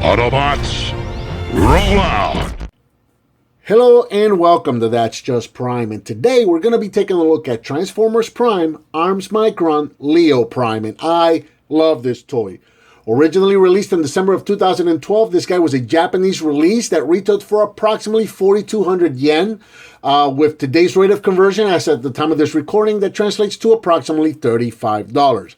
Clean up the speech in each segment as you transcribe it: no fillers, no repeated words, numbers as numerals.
Autobots, roll out! Hello and welcome to That's Just Prime, and today we're going to be taking a look at Transformers Prime, ARM's Micron Leo Prime, and I love this toy. Originally released in December of 2012, this guy was a Japanese release that retailed for approximately 4,200 yen. With today's rate of conversion, as at the time of this recording, that translates to approximately $35.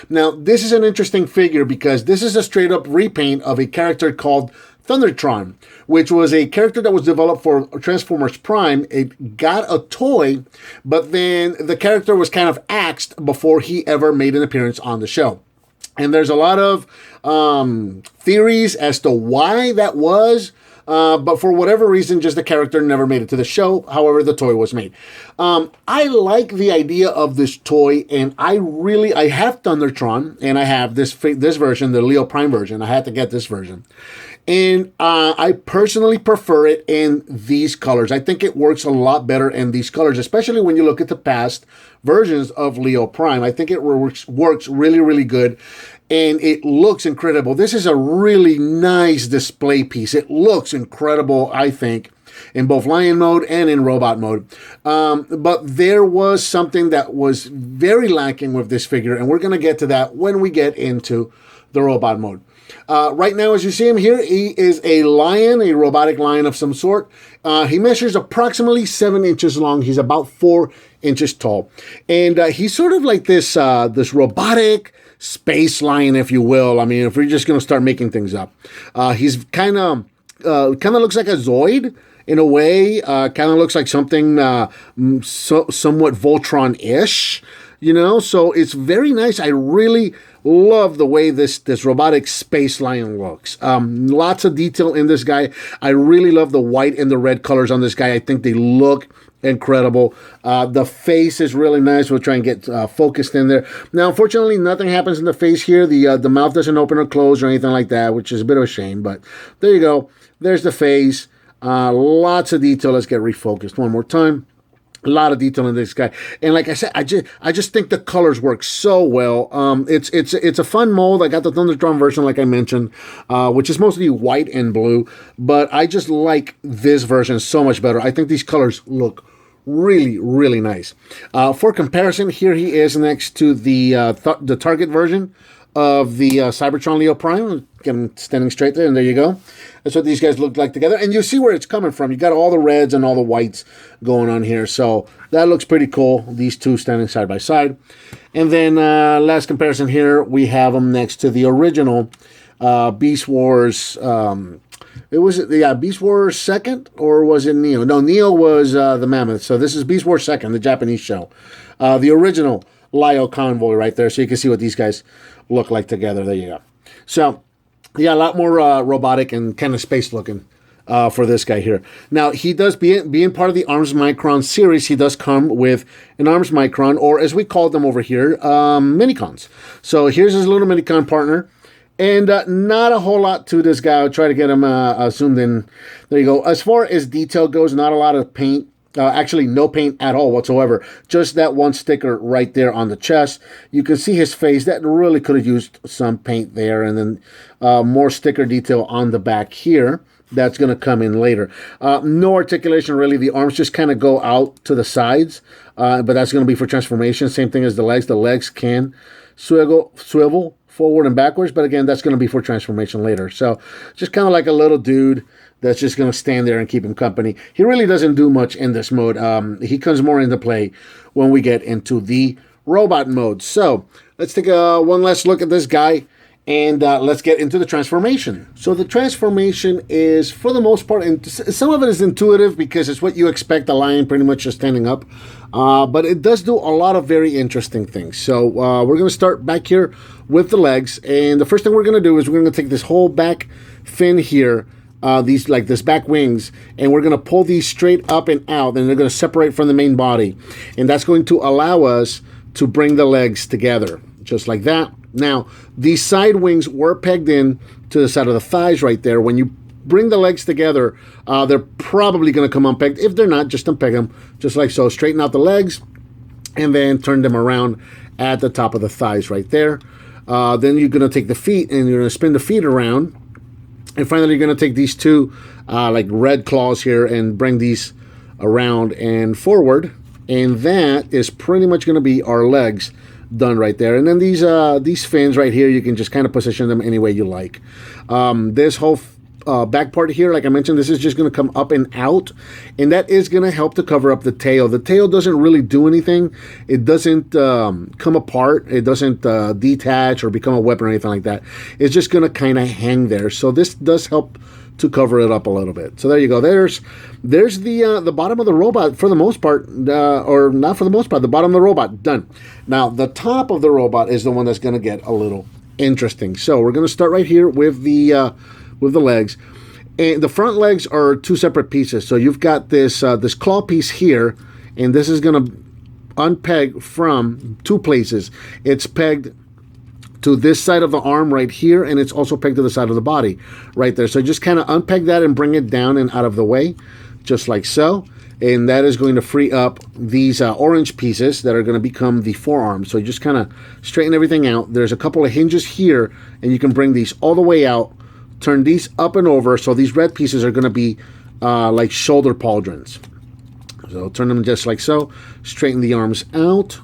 Now, this is an interesting figure because this is a straight-up repaint of a character called Thundertron, which was a character that was developed for Transformers Prime. It got a toy, but then the character was kind of axed before he ever made an appearance on the show. And there's a lot of theories as to why that was, but for whatever reason, just the character never made it to the show. However, the toy was made. I like the idea of this toy, and I have Thundertron, and I have this version, the Leo Prime version. I had to get this version. And I personally prefer it in these colors. I think it works a lot better in these colors, especially when you look at the past versions of Leo Prime. I think it works really, really good, and it looks incredible. This is a really nice display piece. It looks incredible, I think, in both lion mode and in robot mode. But there was something that was very lacking with this figure, and we're going to get to that when we get into the robot mode. Right now, as you see him here, he is a lion, a robotic lion of some sort. He measures approximately 7 inches long. He's about 4 inches tall. And he's sort of like this robotic space lion, if you will. I mean, if we're just going to start making things up. He's kind of looks like a Zoid in a way. Kind of looks like something somewhat Voltron-ish. You know, so it's very nice. I really love the way this robotic space lion looks. Lots of detail in this guy. I really love the white and the red colors on this guy. I think they look incredible. The face is really nice. We'll try and get focused in there. Now, unfortunately, nothing happens in the face here. The mouth doesn't open or close or anything like that, which is a bit of a shame. But there you go. There's the face. Lots of detail. Let's get refocused one more time. A lot of detail in this guy, and like I said, I just think the colors work so well. It's a fun mold. I got the Thundertron version, like I mentioned, which is mostly white and blue, but I just like this version so much better. I think these colors look really, really nice. For comparison, here he is next to the Target version of the Cybertron Leo Prime. Get him standing straight there, and there you go. That's what these guys look like together. And you see where it's coming from. You got all the reds and all the whites going on here. So that looks pretty cool. These two standing side by side. And then last comparison here, we have them next to the original Beast Wars. Beast Wars 2nd, or was it Neo? No, Neo was the Mammoth. So this is Beast Wars 2nd, the Japanese show. The original Lio Convoy right there. So you can see what these guys look like together. There you go. So yeah, a lot more robotic and kind of space looking for this guy here. Now, he does, being part of the ARMS Micron series, he does come with an ARMS Micron, or as we call them over here, Minicons. So here's his little Minicon partner. And not a whole lot to this guy. I'll try to get him zoomed in. There you go. As far as detail goes, not a lot of paint. Actually, no paint at all whatsoever. Just that one sticker right there on the chest. You can see his face. That really could have used some paint there. And then more sticker detail on the back here. That's going to come in later. No articulation, really. The arms just kind of go out to the sides. But that's going to be for transformation. Same thing as the legs. The legs can swivel forward and backwards. But again, that's going to be for transformation later. So just kind of like a little dude that's just going to stand there and keep him company. He really doesn't do much in this mode. He comes more into play when we get into the robot mode. So let's take one last look at this guy, and let's get into the transformation. So the transformation is, for the most part, and some of it is intuitive because it's what you expect, a lion pretty much just standing up. But it does do a lot of very interesting things. So we're going to start back here with the legs. And the first thing we're going to do is we're going to take this whole back fin here, this back wings, and we're going to pull these straight up and out, and they're going to separate from the main body. And that's going to allow us to bring the legs together, just like that. Now, these side wings were pegged in to the side of the thighs right there. When you bring the legs together, they're probably going to come unpegged. If they're not, just unpeg them, just like so. Straighten out the legs, and then turn them around at the top of the thighs right there. Then you're going to take the feet, and you're going to spin the feet around, And finally, you're going to take these two like red claws here and bring these around and forward. And that is pretty much going to be our legs done right there. And then these fins right here, you can just kind of position them any way you like. This whole back part here, like I mentioned, this is just going to come up and out, and that is going to help to cover up the tail. The tail doesn't really do anything. It doesn't come apart. It doesn't detach or become a weapon or anything like that. It's just going to kind of hang there. So this does help to cover it up a little bit. So there you go. There's the bottom of the robot for the most part, or not for the most part, the bottom of the robot done. Now the top of the robot is the one that's going to get a little interesting. So we're going to start right here with the legs. And the front legs are two separate pieces. So you've got this this claw piece here, and this is going to unpeg from two places. It's pegged to this side of the arm right here, and it's also pegged to the side of the body right there. So just kind of unpeg that and bring it down and out of the way, just like so. And that is going to free up these orange pieces that are going to become the forearms. So you just kind of straighten everything out. There's a couple of hinges here, and you can bring these all the way out, turn these up and over. So these red pieces are going to be like shoulder pauldrons. So turn them just like so. Straighten the arms out.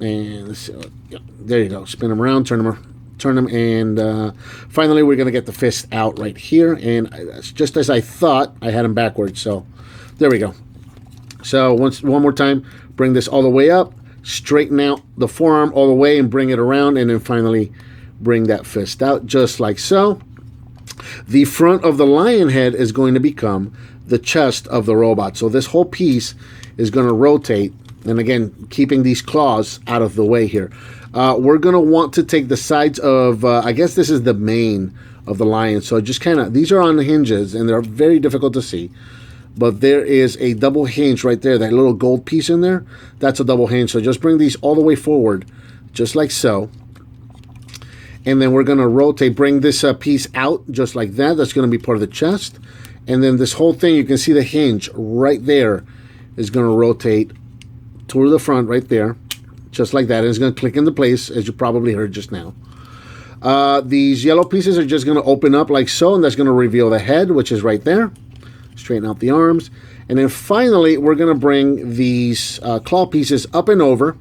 And let's see, yeah, there you go. Spin them around, turn them, and finally we're going to get the fist out right here. And that's just as I thought. I had them backwards, so there we go. So one more time, bring this all the way up, straighten out the forearm all the way and bring it around, and then finally bring that fist out just like so. The front of the lion head is going to become the chest of the robot. So this whole piece is going to rotate. And again, keeping these claws out of the way here. We're going to want to take the sides of, I guess this is the mane of the lion. So just kind of, these are on the hinges, and they're very difficult to see. But there is a double hinge right there, that little gold piece in there. That's a double hinge. So just bring these all the way forward, just like so. And then we're going to rotate, bring this piece out just like that. That's going to be part of the chest. And then this whole thing, you can see the hinge right there is going to rotate toward the front right there, just like that. And it's going to click into place, as you probably heard just now. These yellow pieces are just going to open up like so, and that's going to reveal the head, which is right there. Straighten out the arms. And then finally, we're going to bring these claw pieces up and over,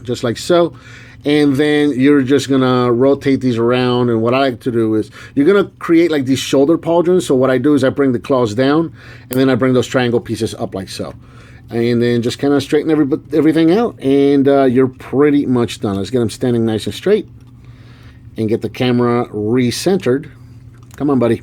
just like so. And then you're just going to rotate these around. And what I like to do is, you're going to create like these shoulder pauldrons. So what I do is I bring the claws down, and then I bring those triangle pieces up like so. And then just kind of straighten everything out, and you're pretty much done. Let's get them standing nice and straight and get the camera recentered. Come on, buddy.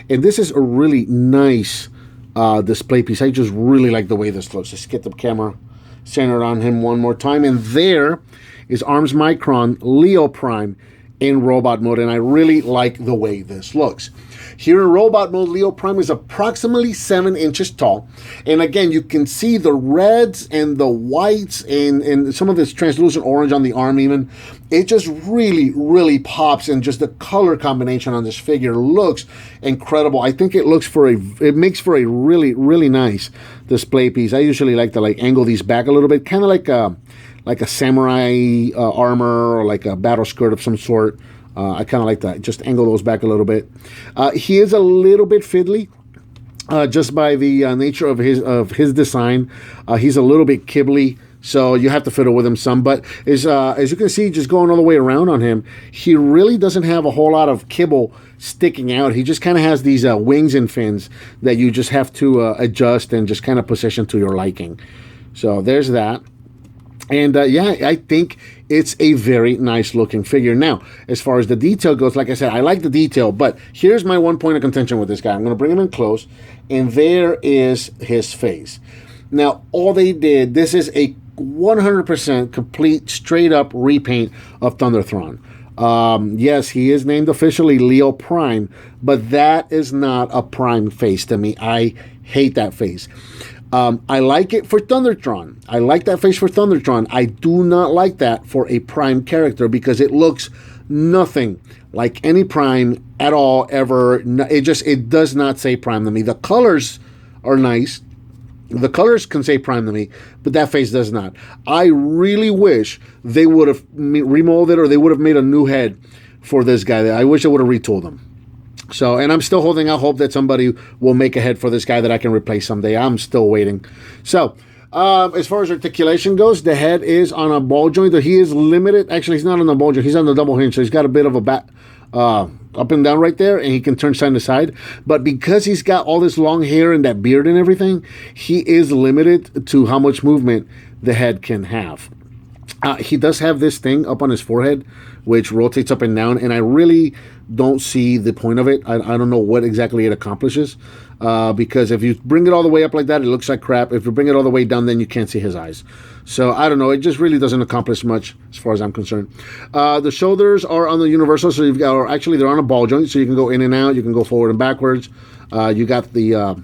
And this is a really nice display piece. I just really like the way this looks. Let's get the camera centered on him one more time. And there is ARM's Micron Leo Prime in robot mode, and I really like the way this looks. Here in robot mode, Leo Prime is approximately 7 inches tall. And again, you can see the reds and the whites and some of this translucent orange on the arm even. It just really, really pops, and just the color combination on this figure looks incredible. I think it makes for a really, really nice display piece. I usually like to angle these back a little bit, kind of like a samurai armor, or like a battle skirt of some sort. I kind of like that. Just angle those back a little bit. He is a little bit fiddly, just by the nature of his design. He's a little bit kibbly, so you have to fiddle with him some. But as you can see, just going all the way around on him, he really doesn't have a whole lot of kibble sticking out. He just kind of has these wings and fins that you just have to adjust and just kind of position to your liking. So there's that. And yeah, I think it's a very nice looking figure. Now, as far as the detail goes, like I said, I like the detail, but here's my one point of contention with this guy. I'm going to bring him in close, and there is his face. Now, all they did, this is a 100% complete, straight up repaint of Thunderthron. Yes, he is named officially Leo Prime, but that is not a Prime face to me. I hate that face. I like it for Thundertron. I like that face for Thundertron. I do not like that for a Prime character, because it looks nothing like any Prime at all, ever. It does not say Prime to me. The colors are nice. The colors can say Prime to me, but that face does not. I really wish they would have remolded, or they would have made a new head for this guy. I wish I would have retooled him. So, and I'm still holding out hope that somebody will make a head for this guy that I can replace someday. I'm still waiting. So, as far as articulation goes, the head is on a ball joint. He is limited. Actually, he's not on the ball joint. He's on the double hinge. So he's got a bit of a back, up and down right there, and he can turn side to side. But because he's got all this long hair and that beard and everything, he is limited to how much movement the head can have. He does have this thing up on his forehead, which rotates up and down, and I really don't see the point of it. I don't know what exactly it accomplishes, because if you bring it all the way up like that, it looks like crap. If you bring it all the way down, then you can't see his eyes. So I don't know. It just really doesn't accomplish much as far as I'm concerned. The shoulders are on the universal, so you've got, or actually they're on a ball joint, so you can go in and out. You can go forward and backwards. You got the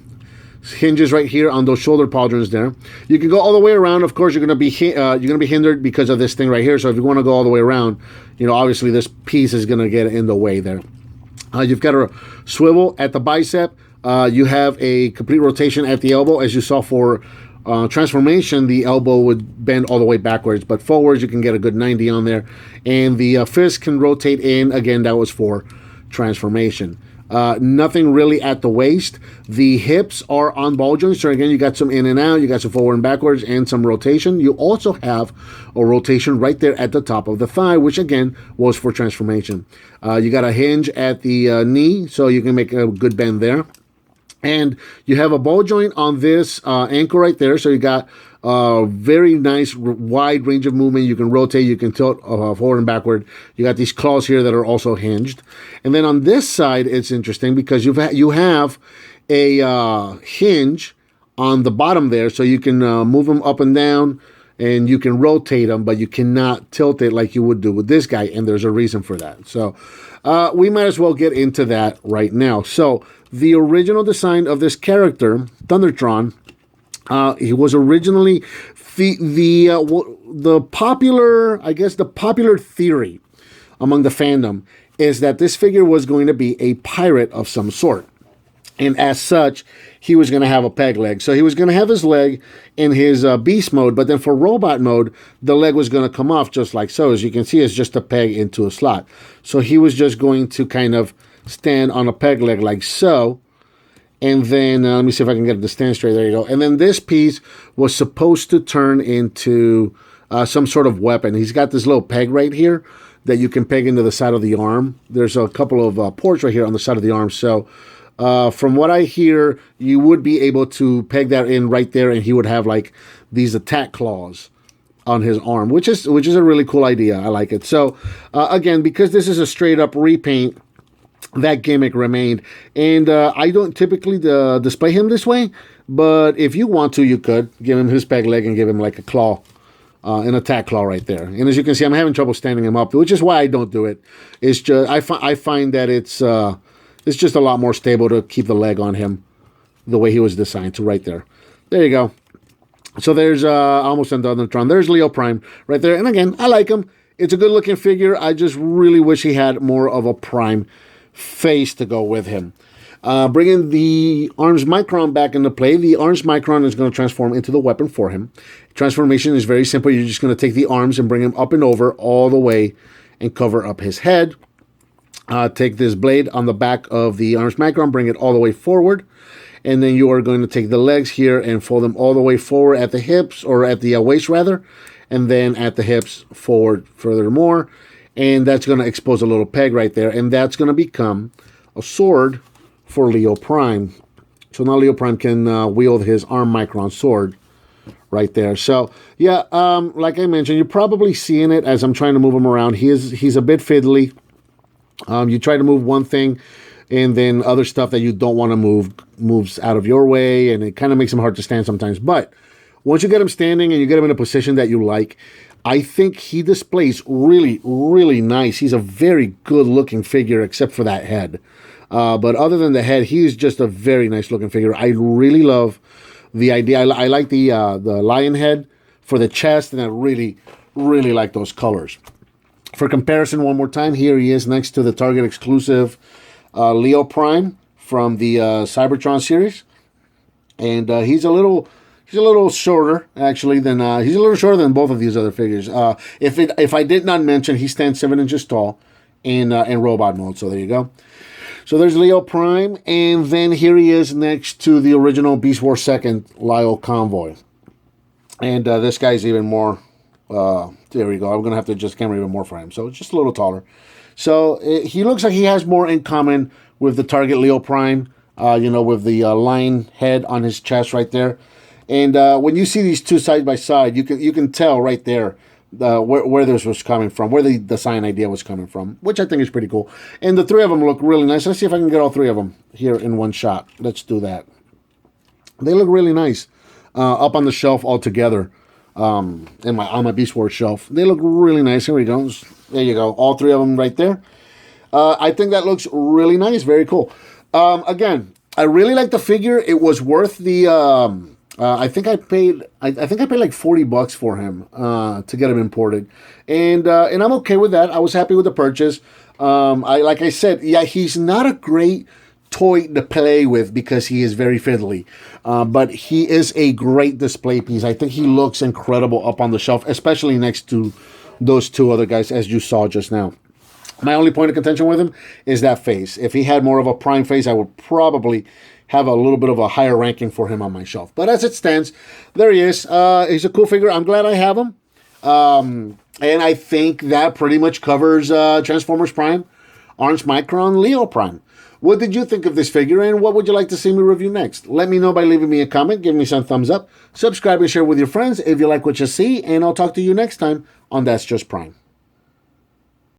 hinges right here on those shoulder pauldrons there. You can go all the way around. Of course, you're going to be hindered because of this thing right here. So if you want to go all the way around, obviously this piece is going to get in the way there. You've got a swivel at the bicep. You have a complete rotation at the elbow. As you saw for transformation, the elbow would bend all the way backwards, but forwards you can get a good 90 on there. And the fist can rotate in. Again, that was for transformation. Nothing really at the waist. The hips are on ball joints. So again, you got some in and out, you got some forward and backwards, and some rotation. You also have a rotation right there at the top of the thigh, which again was for transformation. You got a hinge at the knee, so you can make a good bend there. And you have a ball joint on this ankle right there. So you got a very nice wide range of movement. You can rotate, you can tilt forward and backward. You got these claws here that are also hinged. And then on this side, it's interesting because you have a hinge on the bottom there. So you can move them up and down, and you can rotate them, but you cannot tilt it like you would do with this guy. And there's a reason for that. So we might as well get into that right now. So the original design of this character, Thundertron, he was originally the popular theory among the fandom is that this figure was going to be a pirate of some sort. And as such, he was going to have a peg leg. So he was going to have his leg in his beast mode, but then for robot mode, the leg was going to come off just like so. As you can see, it's just a peg into a slot. So he was just going to kind of stand on a peg leg like so. And then, let me see if I can get it to stand straight. There you go. And then this piece was supposed to turn into some sort of weapon. He's got this little peg right here that you can peg into the side of the arm. There's a couple of ports right here on the side of the arm. So from what I hear, you would be able to peg that in right there, and he would have like these attack claws on his arm, which is a really cool idea. I like it. So again, because this is a straight up repaint, that gimmick remained. And I don't typically display him this way, but if you want to, you could give him his peg leg and give him like a claw, an attack claw right there. And as you can see, I'm having trouble standing him up, which is why I don't do it. It's just I find that it's just a lot more stable to keep the leg on him the way he was designed to right there. There you go. So there's almost another Tron. There's Leo Prime right there. And again, I like him. It's a good looking figure. I just really wish he had more of a Prime face to go with him. Bringing the Arms Micron back into play, the Arms Micron is going to transform into the weapon for him. Transformation is very simple. You're just going to take the arms and bring him up and over all the way and cover up his head. Take this blade on the back of the Arms Micron, bring it all the way forward, and then you are going to take the legs here and fold them all the way forward at the hips, or at the waist rather, and then at the hips forward furthermore. And that's going to expose a little peg right there. And that's going to become a sword for Leo Prime. So now Leo Prime can wield his Arm Micron sword right there. So, yeah, like I mentioned, you're probably seeing it as I'm trying to move him around. He's a bit fiddly. You try to move one thing, and then other stuff that you don't want to move moves out of your way. And it kind of makes him hard to stand sometimes. But once you get him standing and you get him in a position that you like, I think he displays really, really nice. He's a very good-looking figure, except for that head. But other than the head, he's just a very nice-looking figure. I really love the idea. I like the lion head for the chest, and I really, really like those colors. For comparison, one more time, here he is next to the Target exclusive Leo Prime from the Cybertron series. And he's a little shorter, actually, than he's a little shorter than both of these other figures. If I did not mention, he stands 7 inches tall, in robot mode. So there you go. So there's Leo Prime, and then here he is next to the original Beast Wars 2nd Lyle Convoy. And this guy's even more, there we go. I'm going to have to adjust the camera even more for him. So it's just a little taller. So he looks like he has more in common with the Target Leo Prime, with the lion head on his chest right there. And when you see these two side by side, you can tell right there where this was coming from, where the design idea was coming from, which I think is pretty cool. And the three of them look really nice. Let's see if I can get all three of them here in one shot. Let's do that. They look really nice up on the shelf all together, on my Beast Wars shelf. They look really nice. Here we go. There you go. All three of them right there. I think that looks really nice. Very cool. Again, I really like the figure. It was worth the. I think I paid like $40 for him to get him imported, and I'm okay with that. I was happy with the purchase. Like I said, yeah, he's not a great toy to play with because he is very fiddly, but he is a great display piece. I think he looks incredible up on the shelf, especially next to those two other guys, as you saw just now. My only point of contention with him is that face. If he had more of a prime face, I would probably have a little bit of a higher ranking for him on my shelf. But as it stands, there he is. He's a cool figure. I'm glad I have him. And I think that pretty much covers Transformers Prime, Arms Micron Leo Prime. What did you think of this figure, and what would you like to see me review next? Let me know by leaving me a comment, give me some thumbs up, subscribe and share with your friends if you like what you see, and I'll talk to you next time on That's Just Prime.